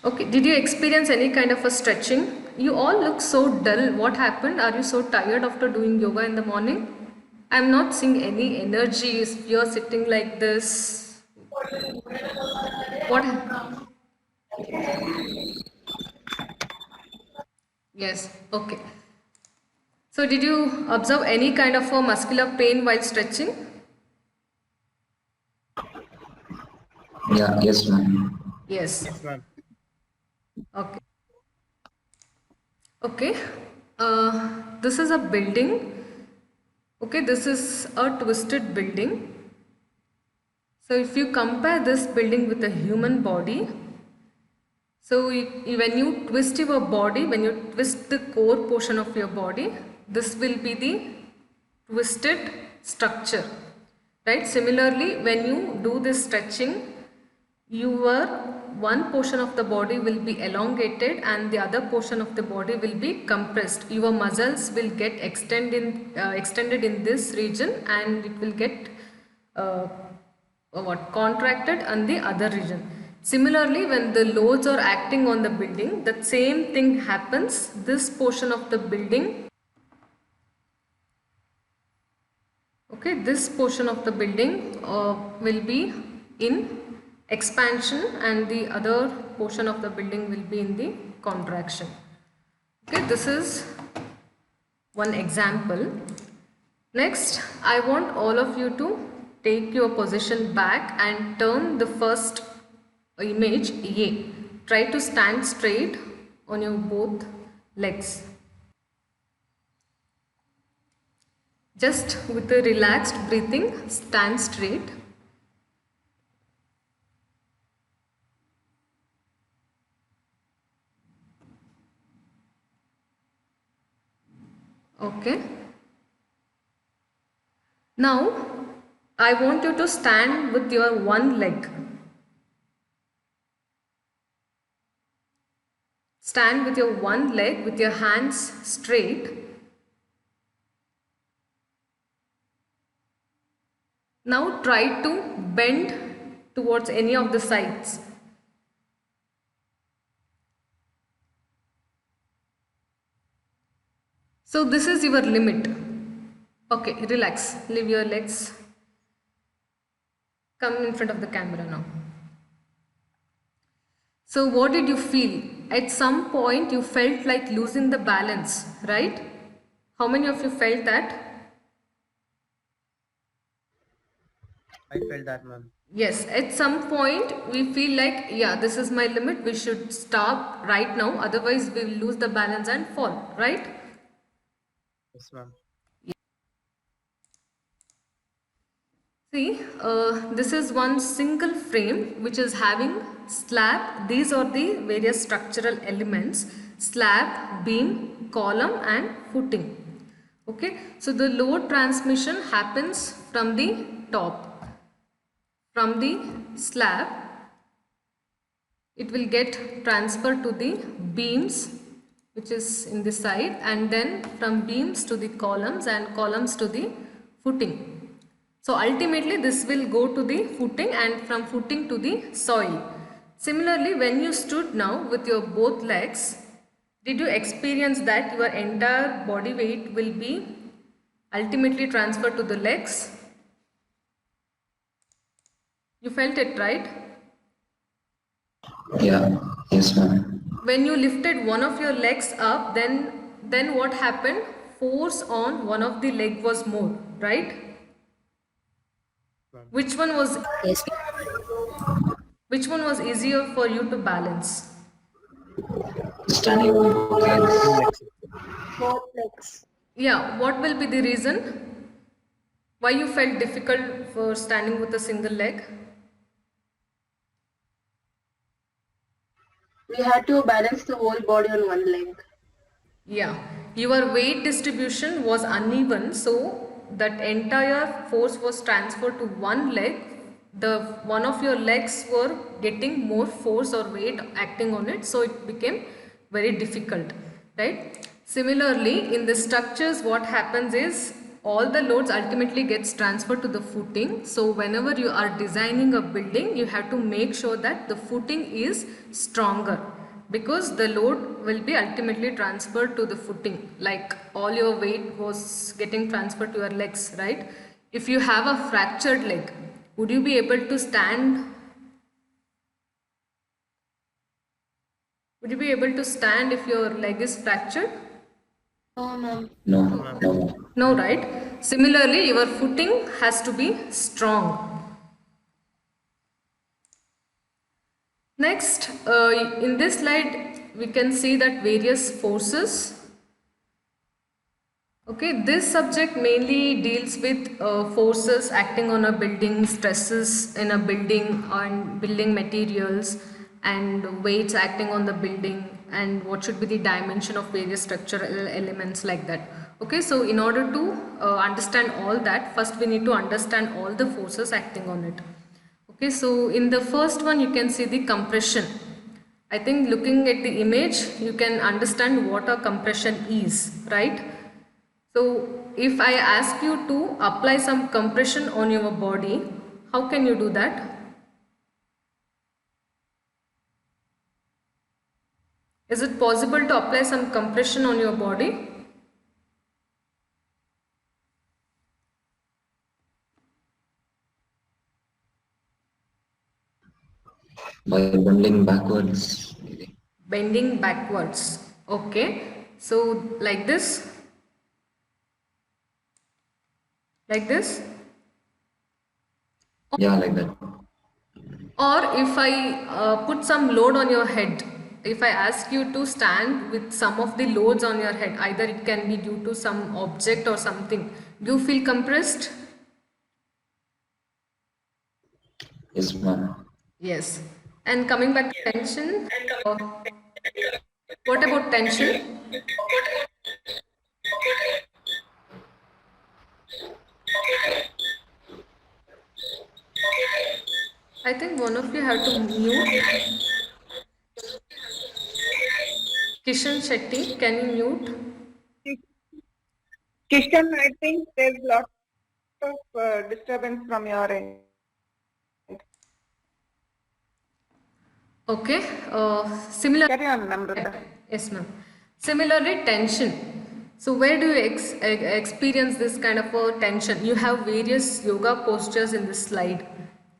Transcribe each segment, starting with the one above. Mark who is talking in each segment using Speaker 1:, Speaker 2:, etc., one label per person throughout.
Speaker 1: Okay, did you experience any kind of a stretching? You all look so dull. What happened? Are you so tired after doing yoga in the morning? I'm not seeing any energy. If you're sitting like this, what? Yes, okay. So did you observe any kind of a muscular pain while stretching?
Speaker 2: Yeah, yes, ma'am.
Speaker 1: Yes.
Speaker 3: Yes, ma'am.
Speaker 1: Okay. Okay. This is a building. Okay, this is a twisted building. So if you compare this building with a human body, so when you twist your body, when you twist the core portion of your body, this will be the twisted structure, right? Similarly, when you do this stretching, your one portion of the body will be elongated and the other portion of the body will be compressed. Your muscles will get extended in this region, and it will get uh, contracted on the other region. Similarly, when the loads are acting on the building, the same thing happens. This portion of the building, okay, this portion of the building will be in expansion and the other portion of the building will be in the contraction. Okay, this is one example. Next, I want all of you to take your position back and turn the first image A. Try to stand straight on your both legs. Just with a relaxed breathing, stand straight. Okay. Now, I want you to stand with your one leg. Stand with your one leg with your hands straight. Now try to bend towards any of the sides. So this is your limit. Okay, relax. Leave your legs. Come in front of the camera now. So what did you feel? At some point you felt like losing the balance, right? How many of you felt that?
Speaker 3: I felt that, ma'am.
Speaker 1: Yes, at some point we feel like, yeah, this is my limit. We should stop right now. Otherwise we will lose the balance and fall, right?
Speaker 3: Yes, ma'am.
Speaker 1: See, this is one single frame which is having slab. These are the various structural elements: slab, beam, column and footing. Okay, so the load transmission happens from the top. From the slab, it will get transferred to the beams which is in the side, and then from beams to the columns and columns to the footing. So ultimately this will go to the footing and from footing to the soil. Similarly, when you stood now with your both legs, did you experience that your entire body weight will be ultimately transferred to the legs? You felt it, right?
Speaker 2: Yeah, yes, ma'am.
Speaker 1: When you lifted one of your legs up, then what happened? Force on one of the leg was more, right?
Speaker 3: Ma'am.
Speaker 1: Which one was
Speaker 4: Yes.
Speaker 1: which one was easier for you to balance?
Speaker 2: Standing on both legs.
Speaker 3: Two legs.
Speaker 4: Both legs.
Speaker 1: Yeah, what will be the reason why you felt difficult for standing with a single leg?
Speaker 4: We had to balance the whole body on one leg.
Speaker 1: Yeah, your weight distribution was uneven, so that entire force was transferred to one leg. The one of your legs were getting more force or weight acting on it, so it became very difficult, right? Similarly, in the structures, what happens is all the loads ultimately gets transferred to the footing. So whenever you are designing a building, you have to make sure that the footing is stronger, because the load will be ultimately transferred to the footing, like all your weight was getting transferred to your legs, right? If you have a fractured leg, would you be able to stand? Would you be able to stand if your leg is fractured?
Speaker 4: No, ma'am.
Speaker 2: No,
Speaker 3: ma'am.
Speaker 2: no.
Speaker 1: No, right? Similarly, your footing has to be strong. Next, in this slide, we can see that various forces. Okay, this subject mainly deals with forces acting on a building, stresses in a building, on building materials, and weights acting on the building, and what should be the dimension of various structural elements like that. Okay, so in order to understand all that, first we need to understand all the forces acting on it. Okay, so in the first one you can see the compression. I think looking at the image, you can understand what a compression is, right? So if I ask you to apply some compression on your body, how can you do that? Is it possible to apply some compression on your body?
Speaker 2: By bending backwards, maybe.
Speaker 1: Bending backwards. Okay. So like this? Like this?
Speaker 2: Yeah, like that.
Speaker 1: Or if I put some load on your head, if I ask you to stand with some of the loads on your head, either it can be due to some object or something, do you feel compressed?
Speaker 2: Yes, ma'am.
Speaker 1: Yes. And coming back to tension, what about tension? I think one of you have to mute. Kishan Shetty, can you mute?
Speaker 5: Kishan, I think there's lots of disturbance from your end.
Speaker 1: Okay. Similar.
Speaker 5: Carry on, Namrata.
Speaker 1: Yes, ma'am. Similarly, tension. So where do you experience this kind of a tension? You have various yoga postures in this slide.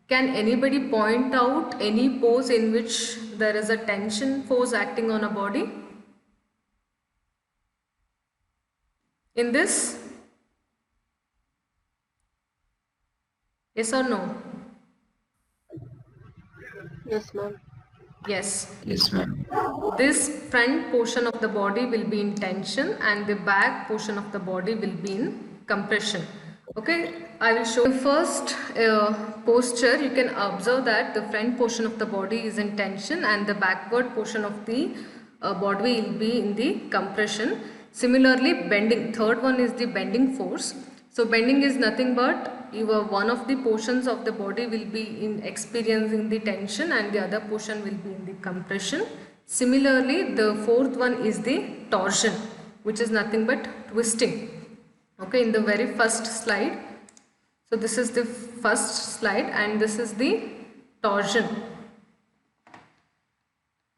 Speaker 1: Can anybody point out any pose in which there is a tension force acting on a body? In this? Yes or no?
Speaker 4: Yes, ma'am.
Speaker 1: Yes.
Speaker 2: Yes, ma'am.
Speaker 1: This front portion of the body will be in tension and the back portion of the body will be in compression. Okay, I will show you first posture. You can observe that the front portion of the body is in tension and the backward portion of the body will be in the compression. Similarly, bending. Third one is the bending force. So bending is nothing but your one of the portions of the body will be in experiencing the tension and the other portion will be in the compression. Similarly, the fourth one is the torsion, which is nothing but twisting. Okay, in the very first slide. So this is the first slide and this is the torsion.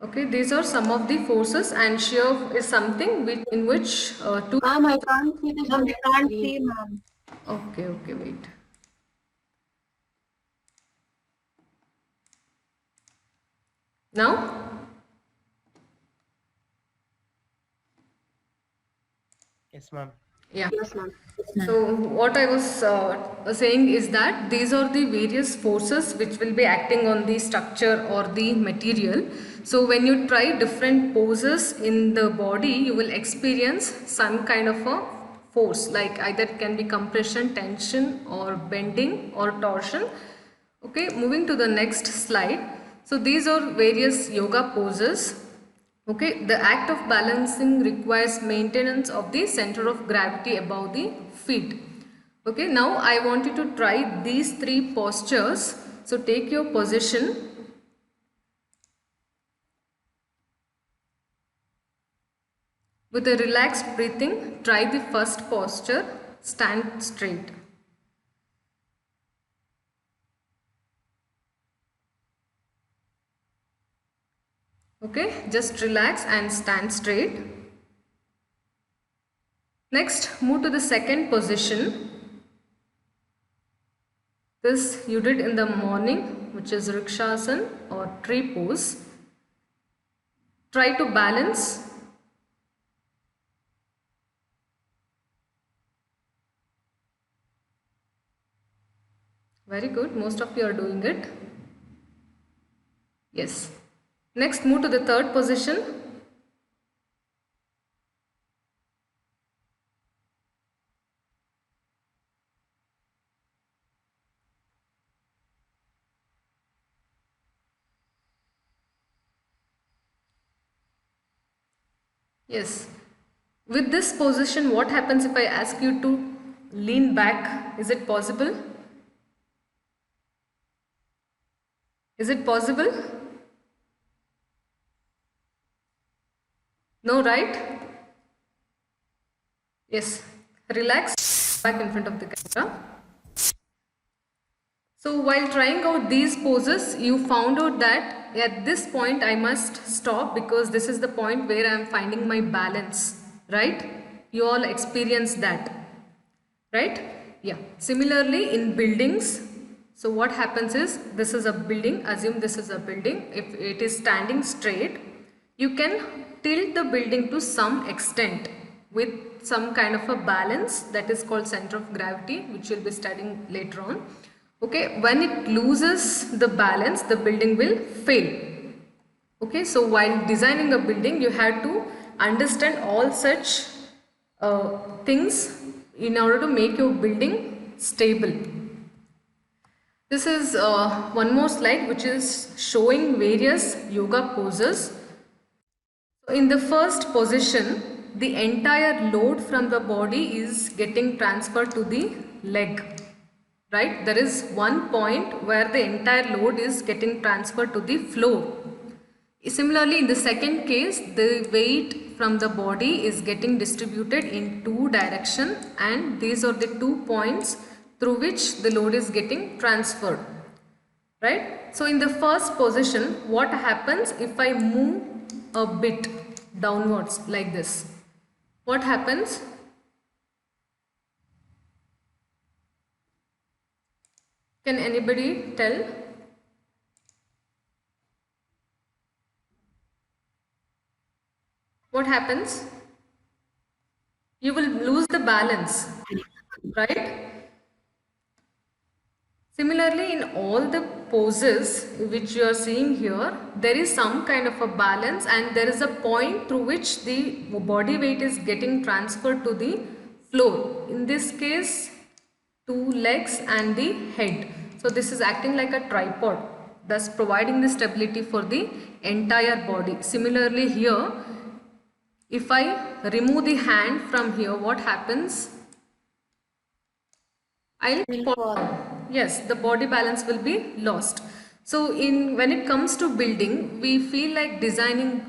Speaker 1: Okay, these are some of the forces, and shear is something in which two.
Speaker 4: Ma'am, I can't see the
Speaker 5: Ma'am, we can't
Speaker 4: screen.
Speaker 5: see, ma'am.
Speaker 1: Okay, wait. Now?
Speaker 3: Yes, ma'am.
Speaker 1: Yeah.
Speaker 4: Yes, ma'am.
Speaker 1: So what I was saying is that these are the various forces which will be acting on the structure or the material. So when you try different poses in the body, you will experience some kind of a force, like either it can be compression, tension, or bending or torsion. Okay, moving to the next slide. So these are various yoga poses. Okay, the act of balancing requires maintenance of the center of gravity above the feet. Okay, now I want you to try these three postures. So take your position. With a relaxed breathing, try the first posture. stand straight. Okay, just relax and stand straight. Next, move to the second position. This you did in the morning, which is Vrikshasana or tree pose. Try to balance. Very good, most of you are doing it. Yes. Next, move to the third position. Yes. With this position, what happens if I ask you to lean back? Is it possible? Is it possible? No, right? Yes. Relax back in front of the camera. So while trying out these poses, you found out that at this point I must stop because this is the point where I am finding my balance, right? You all experienced that, right? Yeah. Similarly in buildings, so what happens is this is a building, assume this is a building. If it is standing straight, you can tilt the building to some extent with some kind of a balance that is called center of gravity, which we'll be studying later on. Okay, when it loses the balance, the building will fail. Okay, so while designing a building, you have to understand all such things in order to make your building stable. This is one more slide which is showing various yoga poses. So in the first position, the entire load from the body is getting transferred to the leg. Right? There is one point where the entire load is getting transferred to the floor. Similarly, in the second case, the weight from the body is getting distributed in two directions, and these are the 2 points through which the load is getting transferred. Right? So in the first position, what happens if I move a bit downwards like this? What happens? Can anybody tell? What happens? You will lose the balance, right? Similarly, in all the poses which you are seeing here, there is some kind of a balance and there is a point through which the body weight is getting transferred to the floor. In this case, 2 legs and the head. So this is acting like a tripod, thus providing the stability for the entire body. Similarly here, if I remove the hand from here, what happens? I'll fall down. Yes, the body balance will be lost. So when it comes to building, we feel like designing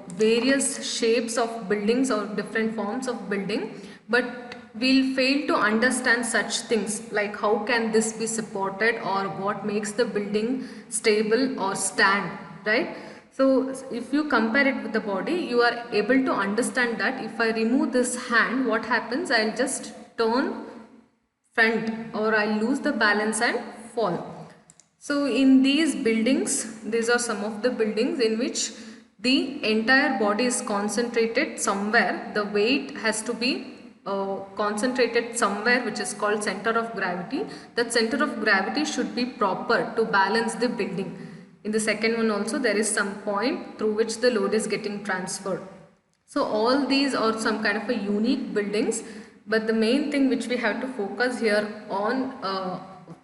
Speaker 1: various shapes of buildings or different forms of building, but we'll fail to understand such things like how can this be supported or what makes the building stable or stand, right? So if you compare it with the body, you are able to understand that if I remove this hand, what happens? I'll just turn front or I'll lose the balance and fall. So in these buildings, these are some of the buildings in which the entire body is concentrated somewhere. The weight has to be concentrated somewhere, which is called center of gravity. That center of gravity should be proper to balance the building. In the second one also there is some point through which the load is getting transferred. So all these are some kind of a unique buildings, but the main thing which we have to focus here on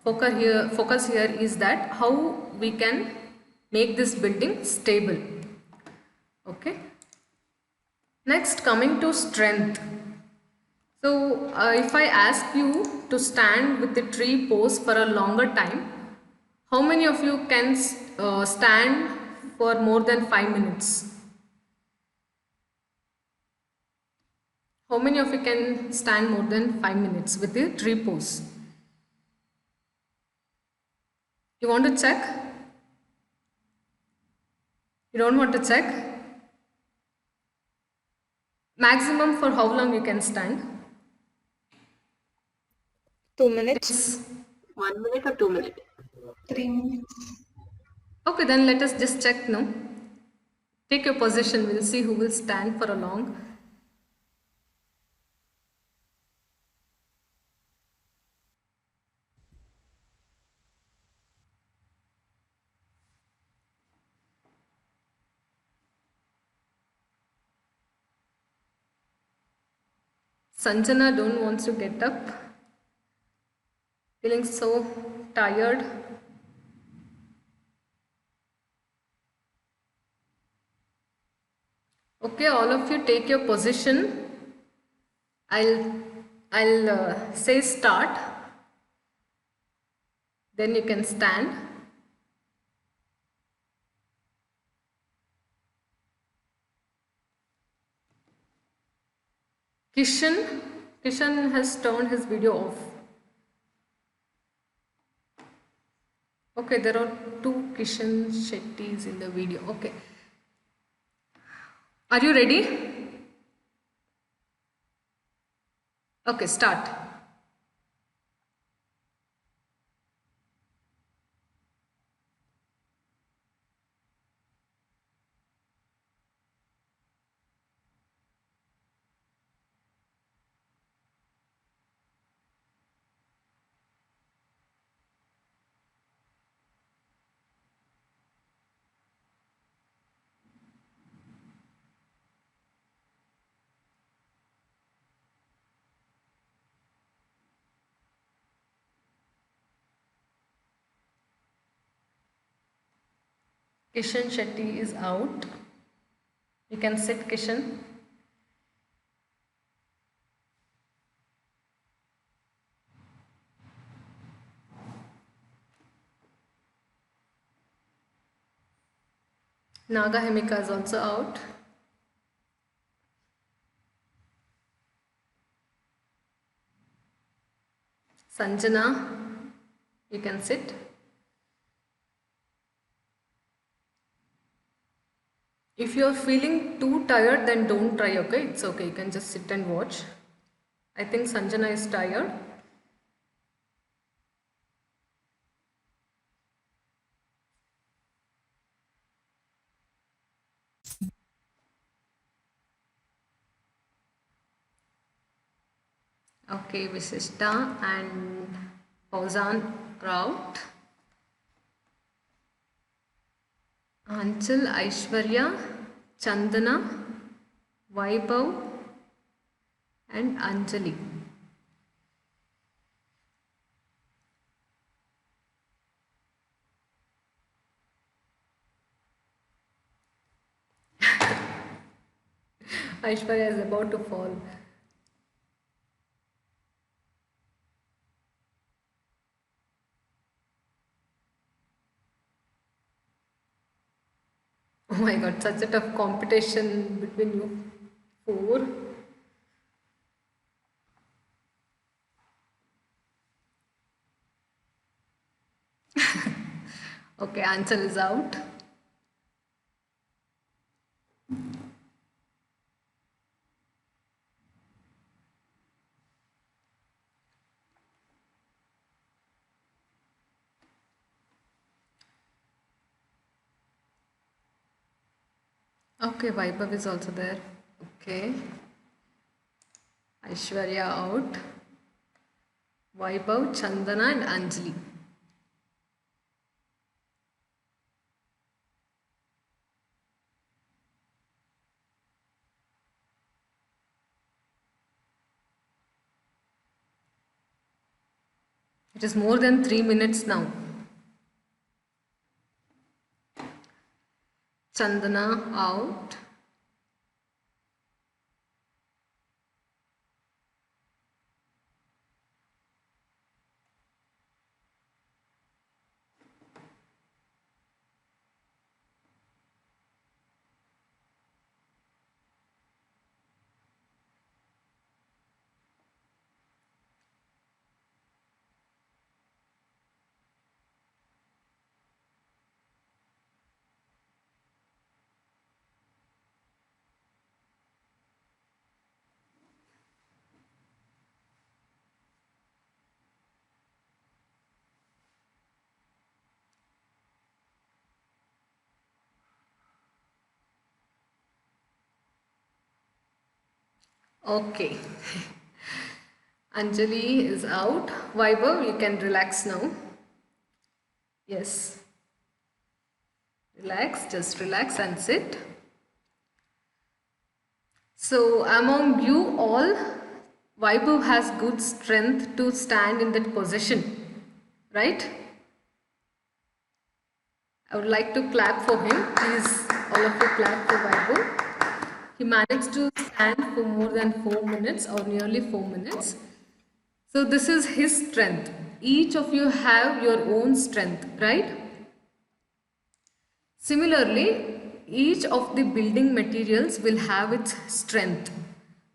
Speaker 1: focus here is that how we can make this building stable. Okay. Next, coming to strength. So if I ask you to stand with the tree pose for a longer time, how many of you can stand for more than 5 minutes? How many of you can stand more than 5 minutes with the tree pose? You want to check? You don't want to check? Maximum for how long you can stand?
Speaker 4: 2 minutes.
Speaker 1: It's
Speaker 4: 1 minute or 2 minutes?
Speaker 6: 3 minutes.
Speaker 1: okay, then let us just check now. Take your position, we'll see who will stand for a long. Sanjana don't wants to get up. Feeling so tired. Okay, all of you take your position. I'll say start. Then you can stand. Kishan has turned his video off. Okay, there are two Kishan Shetties in the video. Okay. Are you ready? Okay, start. Kishan Shetty is out. You can sit, Kishan. Naga Hemika is also out. Sanjana, you can sit. If you are feeling too tired, then don't try, okay? It's okay, you can just sit and watch. I think Sanjana is tired. Okay, Visishta and Fauzan are out. Anchal, Aishwarya, Chandana, Vaibhav and Anjali. Aishwarya is about to fall. Oh my god, such a tough competition between you four. Okay, Anchal is out. Okay, Vaibhav is also there. Okay. Aishwarya out. Vaibhav, Chandana and Anjali. It is more than 3 minutes now. Chandana out. Okay. Anjali is out. Vaibhav, you can relax now. Yes. Relax, just relax and sit. So, among you all, Vaibhav has good strength to stand in that position, right? I would like to clap for him. Please, all of you clap for Vaibhav. He managed to stand for more than 4 minutes or nearly 4 minutes. So this is his strength. Each of you have your own strength, right? Similarly, each of the building materials will have its strength.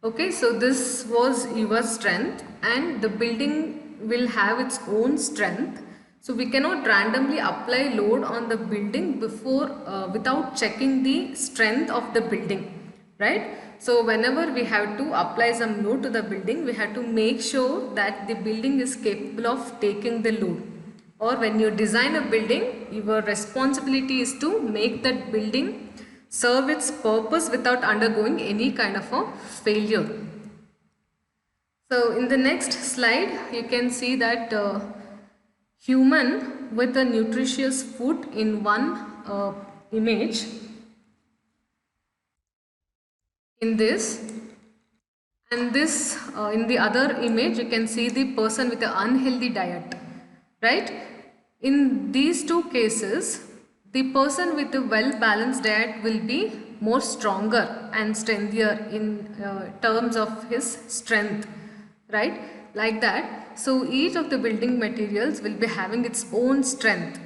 Speaker 1: Okay, so this was your strength and the building will have its own strength. So we cannot randomly apply load on the building without checking the strength of the building, right? So whenever we have to apply some load to the building, we have to make sure that the building is capable of taking the load. Or when you design a building, your responsibility is to make that building serve its purpose without undergoing any kind of a failure. So in the next slide, you can see that human with a nutritious food in one image. In this, and this in the other image, you can see the person with an unhealthy diet, right? In these two cases, the person with a well balanced diet will be more stronger and strengthier in terms of his strength, right? Like that. So each of the building materials will be having its own strength.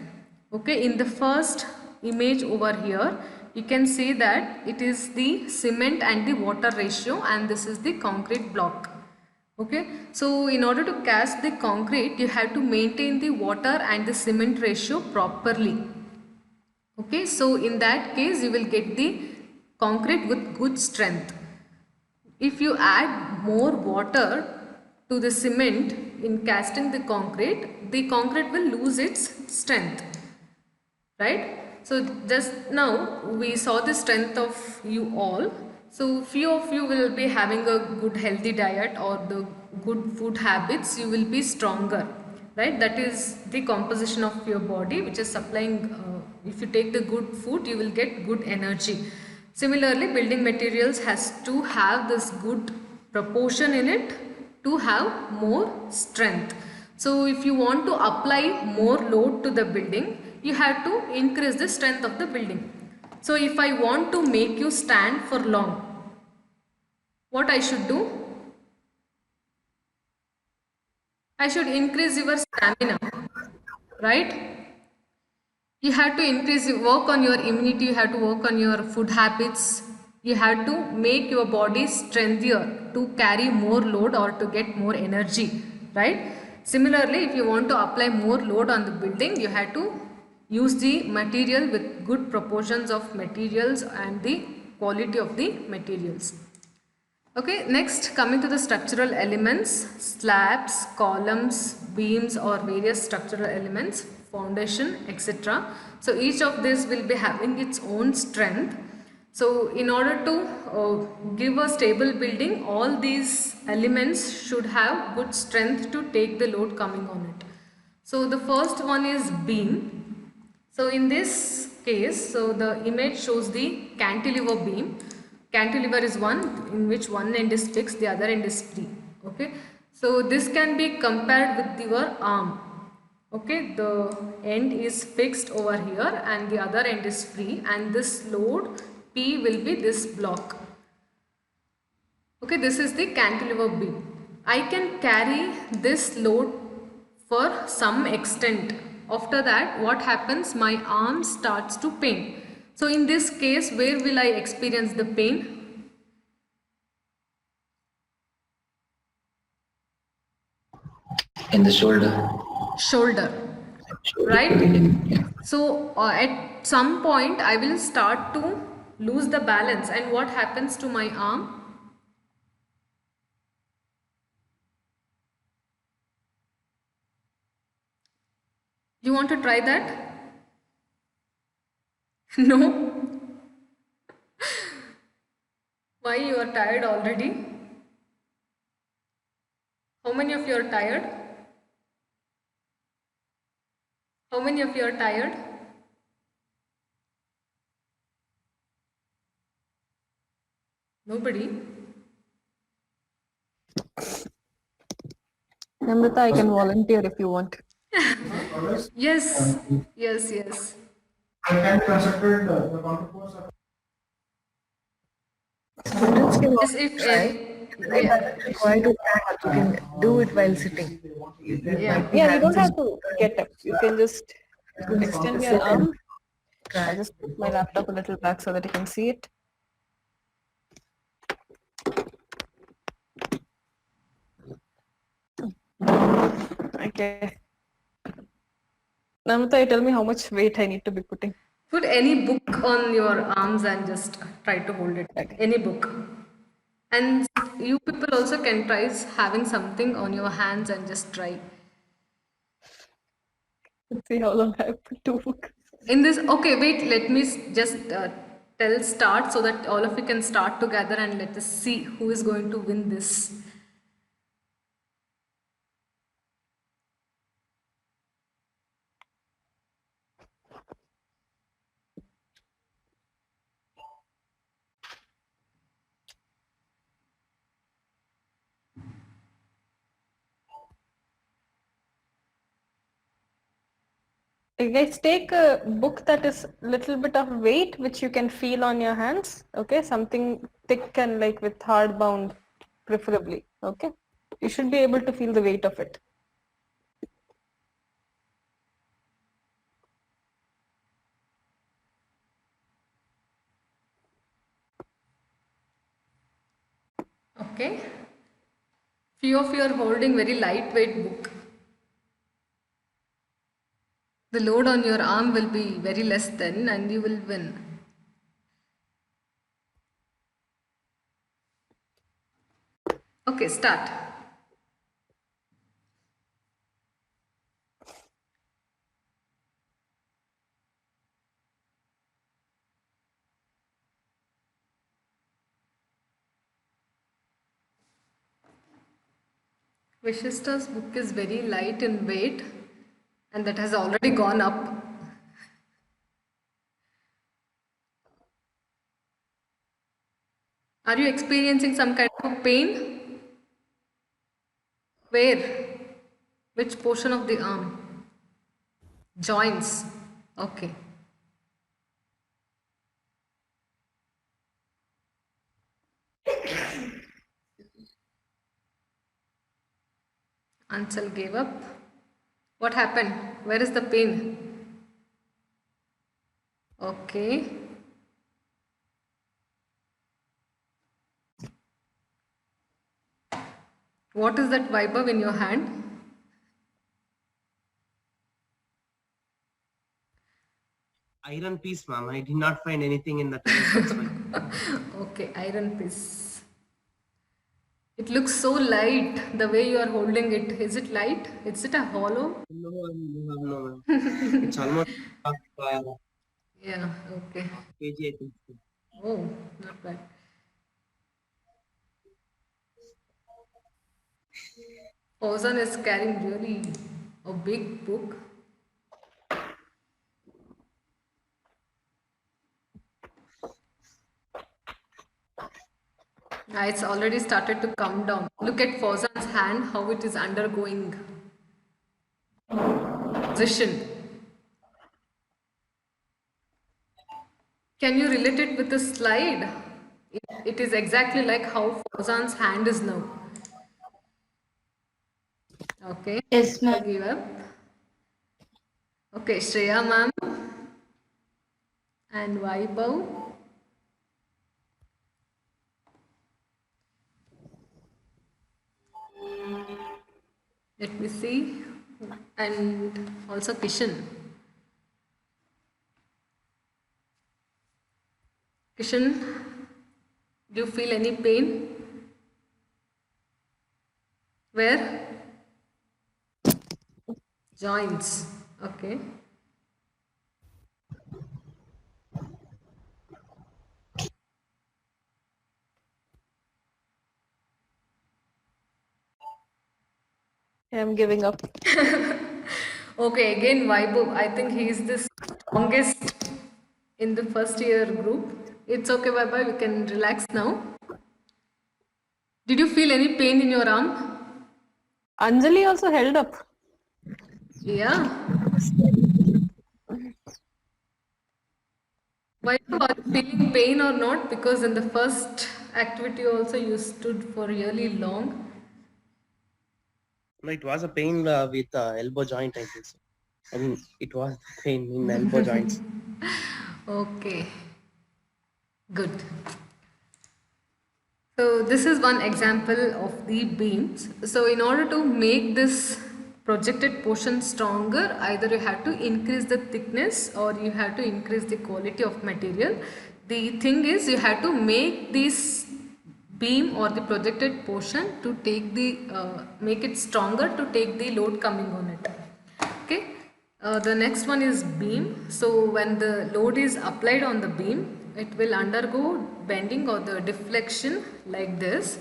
Speaker 1: Okay, in the first image over here, you can see that it is the cement and the water ratio, and this is the concrete block. Okay, so in order to cast the concrete, you have to maintain the water and the cement ratio properly. Okay, so in that case, you will get the concrete with good strength. If you add more water to the cement in casting the concrete will lose its strength, right? So just now we saw the strength of you all. So few of you will be having a good healthy diet or the good food habits, you will be stronger, right? That is the composition of your body which is supplying, if you take the good food, you will get good energy. Similarly, building materials has to have this good proportion in it to have more strength. So if you want to apply more load to the building, you have to increase the strength of the building. So if I want to make you stand for long, what I should do? I should increase your stamina, right? You have to work on your immunity, you have to work on your food habits, you have to make your body strengthier to carry more load or to get more energy, right? Similarly, if you want to apply more load on the building, you have to use the material with good proportions of materials and the quality of the materials. Okay, next coming to the structural elements, slabs, columns, beams or various structural elements, foundation, etc. So each of this will be having its own strength. So in order to give a stable building, all these elements should have good strength to take the load coming on it. So the first one is beam. So in this case, so the image shows the cantilever beam. Cantilever is one in which one end is fixed, the other end is free. Okay, so this can be compared with your arm. Okay, the end is fixed over here and the other end is free, and this load P will be this block. Okay, this is the cantilever beam. I can carry this load for some extent. After that, what happens? My arm starts to pain. So in this case, where will I experience the pain?
Speaker 2: In the shoulder.
Speaker 1: Shoulder, right?
Speaker 2: Yeah.
Speaker 1: So at some point, I will start to lose the balance, and what happens to my arm? You want to try that? No? Why, you are tired already? How many of you are tired? How many of you are tired? Nobody?
Speaker 6: Namrata, I can volunteer if you want.
Speaker 1: Yes, yes, yes.
Speaker 6: Students can
Speaker 1: Yes,
Speaker 6: also try. It
Speaker 1: yeah,
Speaker 6: doesn't require to stand up. You can do it while sitting.
Speaker 1: yeah.
Speaker 6: Yeah, you don't have to get up. You can just extend your arm. I'll just put my laptop a little back so that you can see it. Okay. Namrata, tell me how much weight I need to be putting.
Speaker 1: Put any book on your arms and just try to hold it.
Speaker 6: Okay.
Speaker 1: Any book. And you people also can try having something on your hands and just try.
Speaker 6: Let's see how long I have put to focus.
Speaker 1: In this, okay, wait, let me just tell start so that all of you can start together and let us see who is going to win this.
Speaker 6: You guys take a book that is little bit of weight which you can feel on your hands. Okay, something thick and like with hard bound, preferably. Okay, you should be able to feel the weight of it.
Speaker 1: Okay. Few of you are holding very lightweight book. The load on your arm will be very less then and you will win. Okay, start. Vishista's book is very light in weight and that has already gone up. Are you experiencing some kind of pain? Where? Which portion of the arm? Joints. Okay. Ansel gave up. What happened? Where is the pain? Okay. What is that Vaibhav in your hand?
Speaker 3: Iron piece, ma'am. I did not find anything in the terrace. That's why.
Speaker 1: Okay, iron piece. It looks so light the way you are holding it. Is it light? Is it a hollow?
Speaker 3: No, no, ma'am. It's almost
Speaker 1: Yeah, okay.
Speaker 3: kg, I think.
Speaker 1: Oh, not bad. Fauzan is carrying really a big book. It's already started to come down. Look at Fauzan's hand, how it is undergoing position. Can you relate it with the slide? It is exactly like how Fauzan's hand is now. Okay.
Speaker 4: Yes, ma'am.
Speaker 1: Give up. Okay, Shreya ma'am and Vaibhav. Let me see. And also Kishan. Kishan, do you feel any pain? Where? Joints. Okay.
Speaker 6: I'm giving up.
Speaker 1: Okay, again, Vaibhav. I think he is the strongest in the first year group. It's okay, Vaibhav. You can relax now. Did you feel any pain in your arm?
Speaker 6: Anjali also held up.
Speaker 1: Yeah. Vaibhav, are you feeling pain or not? Because in the first activity also you stood for really long.
Speaker 3: No, it was a pain with elbow joint, I think so. I mean, it was pain in elbow joints.
Speaker 1: Okay, good. So this is one example of the beams. So in order to make this projected portion stronger, either you have to increase the thickness or you have to increase the quality of material. The thing is you have to make this beam or the projected portion to take the make it stronger to take the load coming on it. Okay. The next one is beam. So when the load is applied on the beam, it will undergo bending or the deflection like this.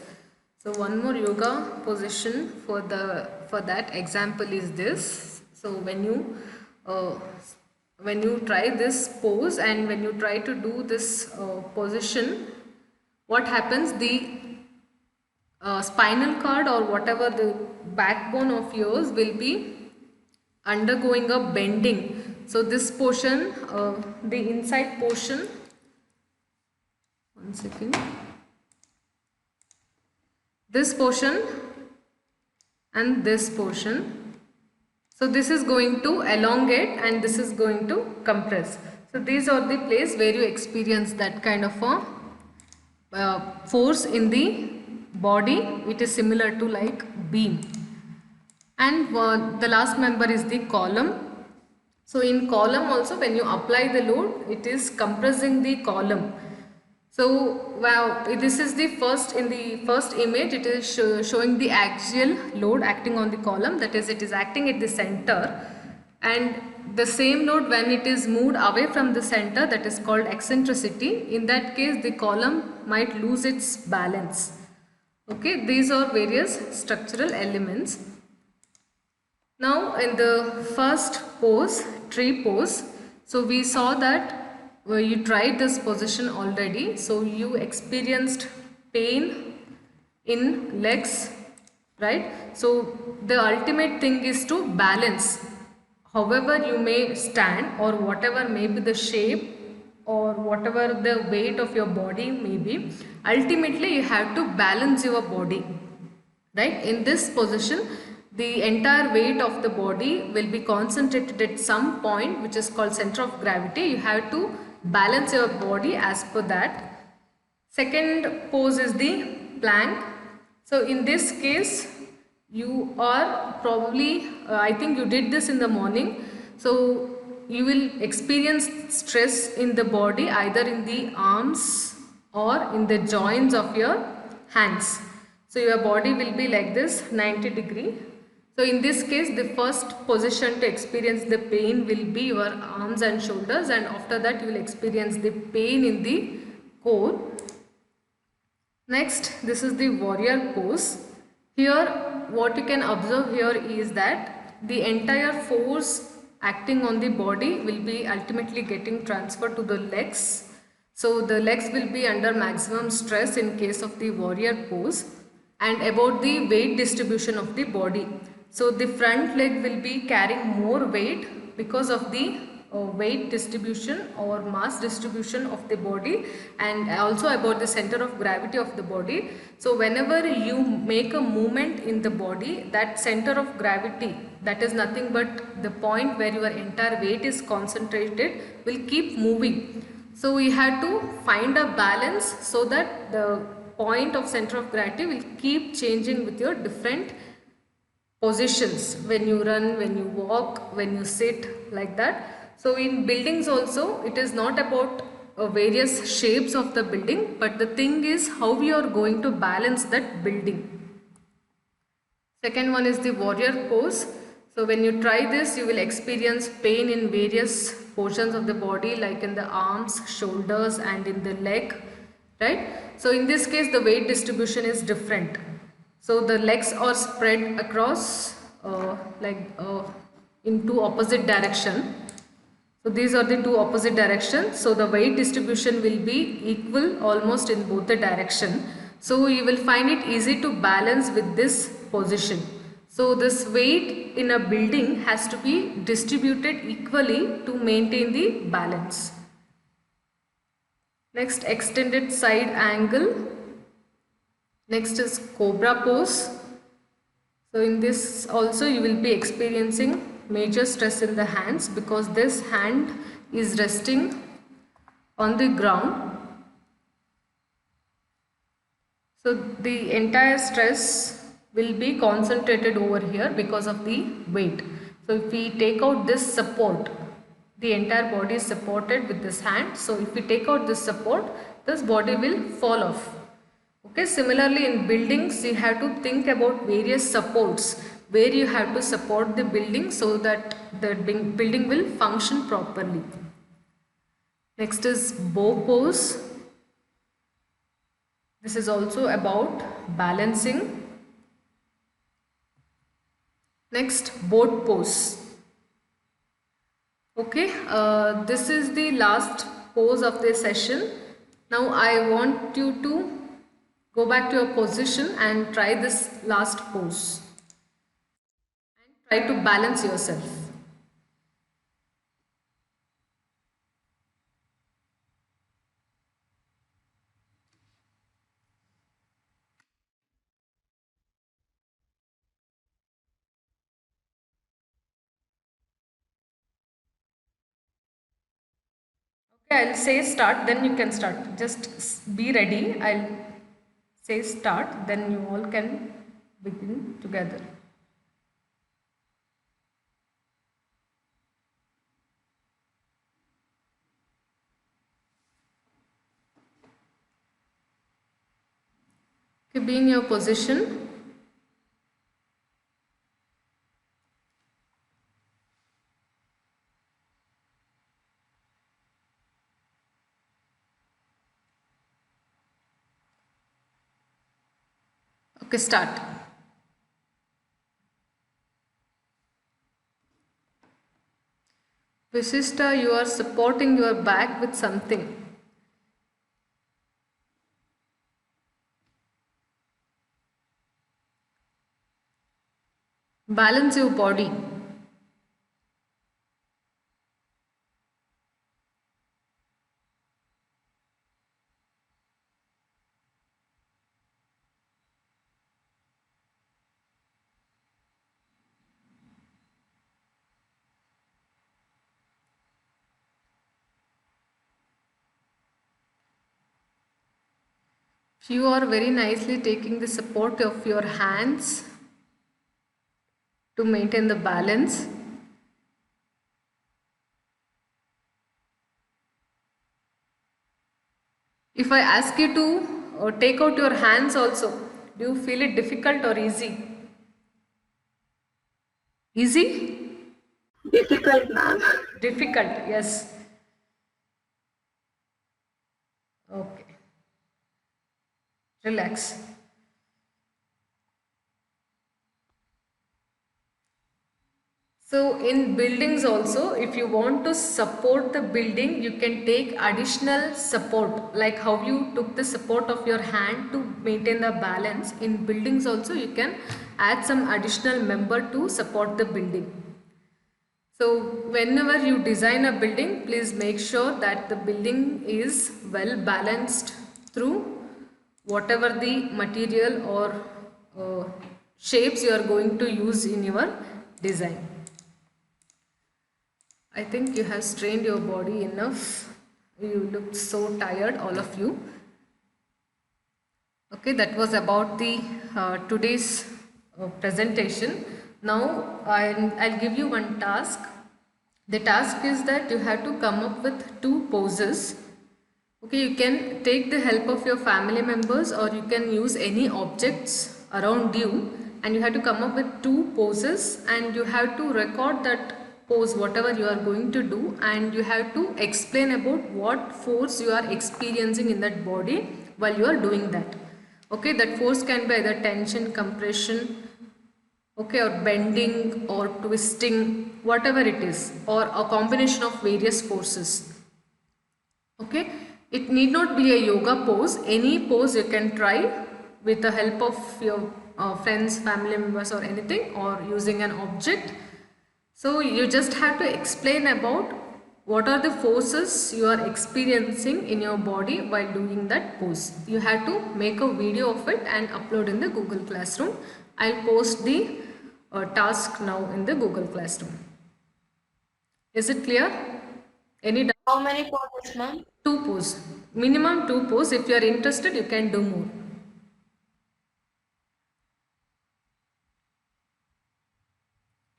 Speaker 1: So one more yoga position for that example is this. So when you try this pose and when you try to do this position, what happens? The spinal cord or whatever the backbone of yours will be undergoing a bending. So this portion, the inside portion, one second, this portion and this portion. So this is going to elongate and this is going to compress. So these are the place where you experience that kind of a force in the body. It is similar to like beam. And the last member is the column. So in column also when you apply the load, it is compressing the column. So wow, this is the first, in the first image it is showing the axial load acting on the column, that is it is acting at the center, and the same load when it is moved away from the center, that is called eccentricity. In that case the column might lose its balance. Okay, these are various structural elements. Now in the first pose, tree pose, so we saw that you tried this position already, so you experienced pain in legs, right? So the ultimate thing is to balance. However you may stand or whatever may be the shape or whatever the weight of your body may be, ultimately you have to balance your body, right? In this position, the entire weight of the body will be concentrated at some point which is called center of gravity. You have to balance your body as per that. Second pose is the plank. So in this case you are probably, I think you did this in the morning, so you will experience stress in the body either in the arms or in the joints of your hands. So your body will be like this 90 degree. So in this case the first position to experience the pain will be your arms and shoulders, and after that you will experience the pain in the core. Next, this is the warrior pose. Here what you can observe here is that the entire force acting on the body will be ultimately getting transferred to the legs. So the legs will be under maximum stress in case of the warrior pose. And about the weight distribution of the body. So the front leg will be carrying more weight because of the weight distribution or mass distribution of the body, and also about the center of gravity of the body. So whenever you make a movement in the body, that center of gravity, that is nothing but the point where your entire weight is concentrated, will keep moving. So we had to find a balance so that the point of center of gravity will keep changing with your different positions, when you run, when you walk, when you sit, like that. So in buildings also, it is not about various shapes of the building, but the thing is how we are going to balance that building. Second one is the warrior pose. So when you try this, you will experience pain in various portions of the body, like in the arms, shoulders and in the leg, right? So in this case the weight distribution is different. So the legs are spread across in two opposite direction. So these are the two opposite directions. So the weight distribution will be equal almost in both the direction. So you will find it easy to balance with this position. So this weight in a building has to be distributed equally to maintain the balance. Next, extended side angle. Next is cobra pose. So in this also you will be experiencing major stress in the hands because this hand is resting on the ground. So the entire stress will be concentrated over here because of the weight. So if we take out this support, the entire body is supported with this hand. So if we take out this support, this body will fall off. Okay, similarly in buildings you have to think about various supports where you have to support the building so that the building will function properly. Next is bow pose. This is also about balancing. Next, boat pose. Okay, this is the last pose of the session. Now I want you to go back to your position and try this last pose. And try to balance yourself. Okay, I'll say start, then you can start. Just be ready. I'll say start, then you all can begin together. Okay, be in your position. Okay, start. Visishta, you are supporting your back with something. Balance your body. You are very nicely taking the support of your hands to maintain the balance. If I ask you to take out your hands also, do you feel it difficult or easy? Easy?
Speaker 4: Difficult, ma'am.
Speaker 1: Difficult, yes. Okay. Relax. So in buildings also, if you want to support the building, you can take additional support, like how you took the support of your hand to maintain the balance. In buildings also, you can add some additional member to support the building. So whenever you design a building, please make sure that the building is well balanced through whatever the material or shapes you are going to use in your design. I think you have strained your body enough. You looked so tired, all of you. Okay, that was about the today's presentation. Now I'll give you one task. The task is that you have to come up with 2 poses. Okay, you can take the help of your family members or you can use any objects around you, and you have to come up with 2 poses and you have to record that pose, whatever you are going to do, and you have to explain about what force you are experiencing in that body while you are doing that. Okay, that force can be either tension, compression, okay, or bending or twisting, whatever it is, or a combination of various forces. Okay, it need not be a yoga pose. Any pose you can try with the help of your friends, family members, or anything, or using an object. So you just have to explain about what are the forces you are experiencing in your body while doing that pose. You have to make a video of it and upload in the Google Classroom. I'll post the task now in the Google Classroom. Is it clear? Any doubt?
Speaker 4: How many poses, ma'am?
Speaker 1: 2 pose. Minimum 2 pose. If you are interested, you can do more.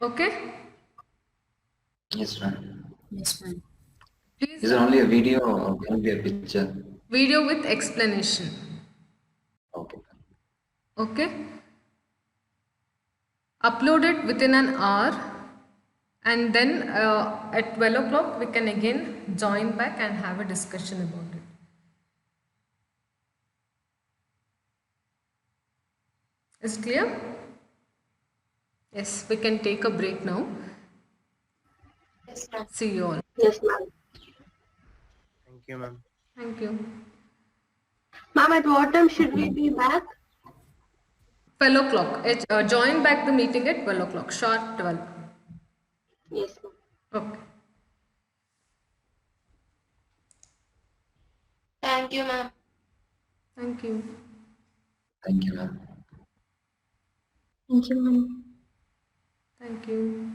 Speaker 1: Okay?
Speaker 2: Yes, ma'am.
Speaker 1: Please,
Speaker 2: Is it only a video or can it be a picture?
Speaker 1: video with explanation.
Speaker 2: Okay.
Speaker 1: Okay? Upload it within an hour, and then at 12 o'clock we can again join back and have a discussion about it. Is it clear? Yes, we can take a break now.
Speaker 4: Yes, ma'am.
Speaker 1: See you all.
Speaker 4: Yes, ma'am.
Speaker 3: Thank you, ma'am.
Speaker 1: Thank you.
Speaker 4: Ma'am, at what time should we be back?
Speaker 1: 12 o'clock. Join back the meeting at 12 o'clock. Sharp 12.
Speaker 4: Yes, ma'am.
Speaker 1: Okay.
Speaker 4: Thank you, ma'am.
Speaker 1: Thank you.
Speaker 2: Thank you, ma'am.
Speaker 4: Thank you, ma'am.
Speaker 1: Thank you.